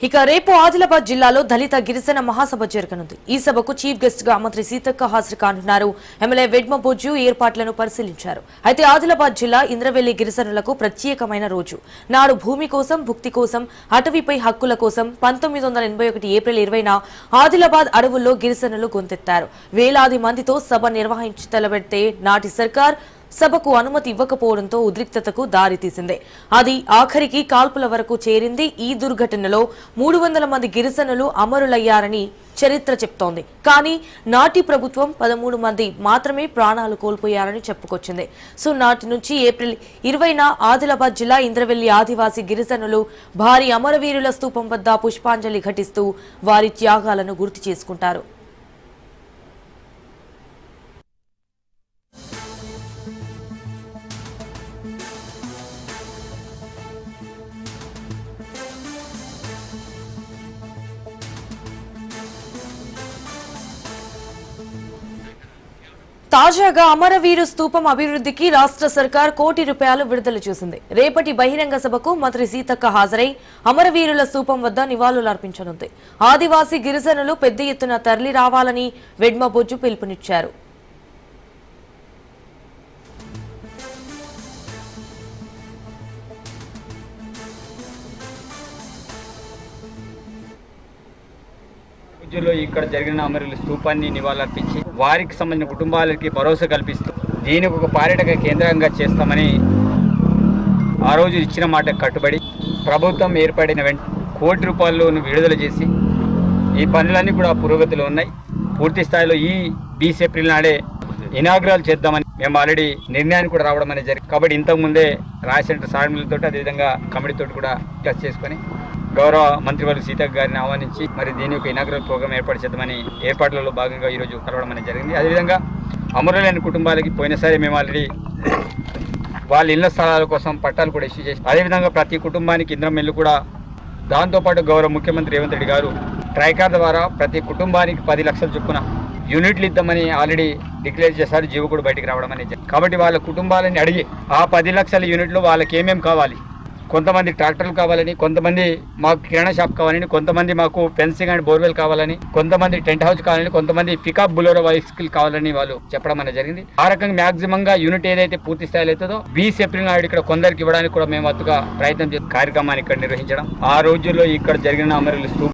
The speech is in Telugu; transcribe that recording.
ఇక రేపు ఆదిలాబాద్ జిల్లాలో దళిత గిరిజన మహాసభ జరగనుంది. ఈ సభకు చీఫ్ గెస్ట్ గా మంత్రి సీతక్క హాజరు కానున్నారు. ఎమ్మెల్యే వెడ్మబోజు ఏర్పాట్లను పరిశీలించారు. అయితే ఆదిలాబాద్ జిల్లా ఇంద్రవెల్లి గిరిజనులకు ప్రత్యేకమైన రోజు. నాడు భూమి కోసం, భుక్తి కోసం, అటవీపై హక్కుల కోసం 1981 ఏప్రిల్ 20న ఆదిలాబాద్ అడవుల్లో గిరిజనులు గొంతెత్తారు. వేలాది మందితో సభ నిర్వహించి తలబెడితే నాటి సర్కార్ సభకు అనుమతి ఇవ్వకపోవడంతో ఉద్రిక్తతకు దారితీసింది. అది ఆఖరికి కాల్పుల వరకు చేరింది. ఈ దుర్ఘటనలో 300 మంది గిరిజనులు అమరులయ్యారని చరిత్ర చెప్తోంది. కానీ నాటి ప్రభుత్వం 13 మంది మాత్రమే ప్రాణాలు కోల్పోయారని చెప్పుకొచ్చింది. సో నాటి నుంచి ఏప్రిల్ 20న ఆదిలాబాద్ జిల్లా ఇంద్రవెల్లి ఆదివాసీ గిరిజనులు భారీ అమరవీరుల స్తూపం వద్ద పుష్పాంజలి ఘటిస్తూ వారి త్యాగాలను గుర్తు చేసుకుంటారు. తాజాగా అమరవీరు స్తూపం అభివృద్ధికి రాష్ట్ర సర్కార్ ₹1 కోటి విడుదల చేసింది. రేపటి బహిరంగ సభకు మంత్రి సీతక్క హాజరై అమరవీరుల స్తూపం వద్ద నివాళులర్పించనుంది. ఆదివాసీ గిరిజనులు పెద్ద ఎత్తున తరలి రావాలని వెడ్మబొజ్జు పిలుపునిచ్చారు. ఇక్కడ జరిగిన అమరుల స్తూపాన్ని నివాళులర్పించి వారికి సంబంధించిన కుటుంబాలకి భరోసా కల్పిస్తూ దీనికి ఒక పర్యాటక కేంద్రంగా చేస్తామని ఆ రోజు ఇచ్చిన మాట కట్టుబడి ప్రభుత్వం ఏర్పడిన ₹1 కోటి విడుదల చేసి ఈ పనులన్నీ కూడా పురోగతిలో ఉన్నాయి. పూర్తి స్థాయిలో ఈ 20 ఏప్రిల్ నాడే ఇనాగ్రల్ చేద్దామని మేము ఆల్రెడీ నిర్ణయానికి కూడా రావడం అనేది జరిగింది. కాబట్టి ఇంతకుముందే రాజశేఖర సార్మిలతో అదేవిధంగా కమిటీతో కూడా డిస్కస్ చేసుకొని గౌరవ మంత్రివర్గ సీతక్క గారిని ఆహ్వానించి మరి దీని యొక్క ఇనాగ్రల్ ప్రోగ్రాం ఏర్పాటు చేద్దామని ఏర్పాట్లలో భాగంగా ఈరోజు కలవడం అనేది జరిగింది. అదేవిధంగా అమరులైన కుటుంబాలకి పోయినసారి మేము ఆల్రెడీ వాళ్ళ ఇళ్ల స్థలాల కోసం పట్టాలు కూడా ఇష్యూ చేసి అదేవిధంగా ప్రతి కుటుంబానికి ఇంద్రం ఇల్లు కూడా దాంతోపాటు గౌరవ ముఖ్యమంత్రి రేవంత్ రెడ్డి గారు ట్రైకార్ ద్వారా ప్రతి కుటుంబానికి 10 లక్షల చొప్పున యూనిట్లు ఇద్దామని ఆల్రెడీ డిక్లేర్ చేశారు. జీవో కూడా బయటికి రావడం అనేది. కాబట్టి వాళ్ళ కుటుంబాలని అడిగి ఆ 10 లక్షల యూనిట్లు వాళ్ళకి ఏమేమి కావాలి, కొంతమంది ట్రాక్టర్లు కావాలని, కొంతమంది మాకు కిరాణా షాప్ కావాలని, కొంతమంది మాకు ఫెన్సింగ్ అండ్ బోర్వెల్ కావాలని, కొంతమంది టెంట్ హౌస్ కావాలని, కొంతమంది పికప్ బులోరో బైసికల్ కావాలని వాళ్ళు చెప్పడం అనేది జరిగింది. ఆ రకంగా మాక్సిమం గా యూనిట్ ఏదైతే పూర్తి స్థాయిలో అవుతుందో 20 ఏప్రిల్ నాడు ఇక్కడ కొందరికి ఇవ్వడానికి కూడా మేము అతుగా ప్రయత్నం చేసి కార్యక్రమాన్ని ఇక్కడ నిర్వహించడం. ఆ రోజుల్లో ఇక్కడ జరిగిన అమరుల